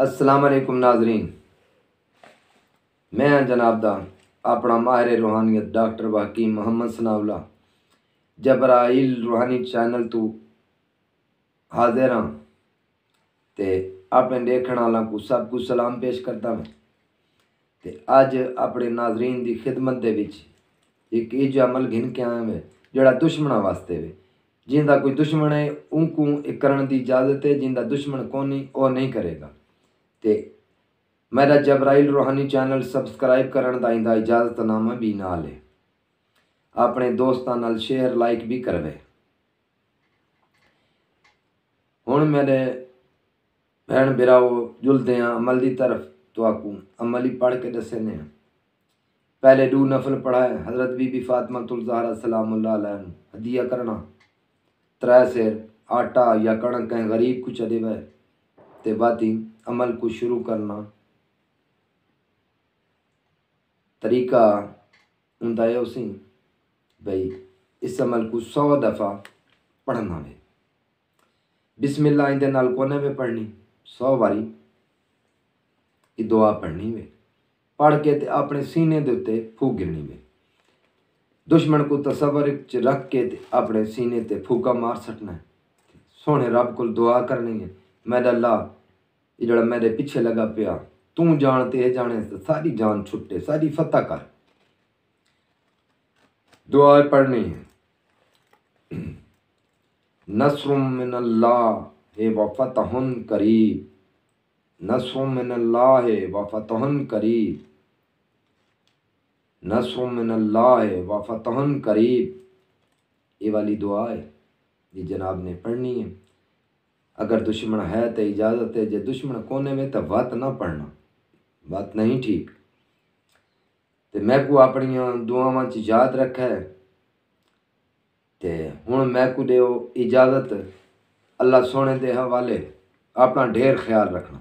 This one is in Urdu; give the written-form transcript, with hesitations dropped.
السلام علیکم ناظرین، میں ہاں جناب دا اپنا ماہر روحانیت ڈاکٹر حکیم محمد ثناء اللہ جبرائیل روحانی چینل تو حاضر ہاں تے اپنے دیکھن والا کو سب کو سلام پیش کرتا ہوں تے اج اپنے ناظرین دی خدمت دے وچ ایک ایجا عمل گھن کے آیا ہے جڑا دشمناں واسطے وے۔ جیندا کوئی دشمن ہے ان کو کرن دی اجازت ہے، جیندا دشمن کونی او نہیں کرے گا۔ تے میرا جبرائیل روحانی چینل سبسکرائب کرن دا ایندا اجازت نامہ بھی نال ہے، اپنے دوستاں نال شیئر لائک بھی کروے۔ ہن میرے بہن براؤ جلدے ہیں عمل دی طرف، تو آکوں عمل ہی پڑھ کے دسنے ہیں۔ پہلے 2 نفل پڑھا ہے، حضرت بی بی فاطمہ الزہرا سلام اللہ علیہ ہدیہ کرنا 3 سیر آٹا یا کڑک کہیں غریب کو چدے وے تے باتی عمل کو شروع کرنا۔ طریقہ ہوندا ہے اسی بھئی اس عمل کو 100 دفعہ پڑھنا ہے۔ بسم اللہ اندے نال کونے میں پڑھنی 100 واری یہ دعا پڑھنی ہے، پڑھ کے تے اپنے سینے دے تے پھوک گرنی ہے۔ دشمن کو تصور چ رکھ کے تے اپنے سینے تے پھوکا مار سٹنا ہے۔ سونے رب کو دعا کرنی ہے، میرا اللہ یہ جڑا میرے پیچھے لگا پیا تو جانتے ہے، جانے سے ساری جان چھٹے، ساری فتح کر۔ دعا پڑھنی ہے، نصر من اللہ و فتح قریب، نصر من اللہ و فتح قریب، نصر من اللہ و فتح قریب۔ یہ والی دعا ہے یہ جناب نے پڑھنی ہے۔ اگر دشمن ہے تو اجازت ہے، جے دشمن کونے میں تو وات نہ پڑھنا، بات نہیں ٹھیک۔ تے میں کو اپنی دعاواں چ یاد رکھا ہے تے ہن میں کو دیو اجازت، اللہ سونے دے حوالے، اپنا ڈھیر خیال رکھنا۔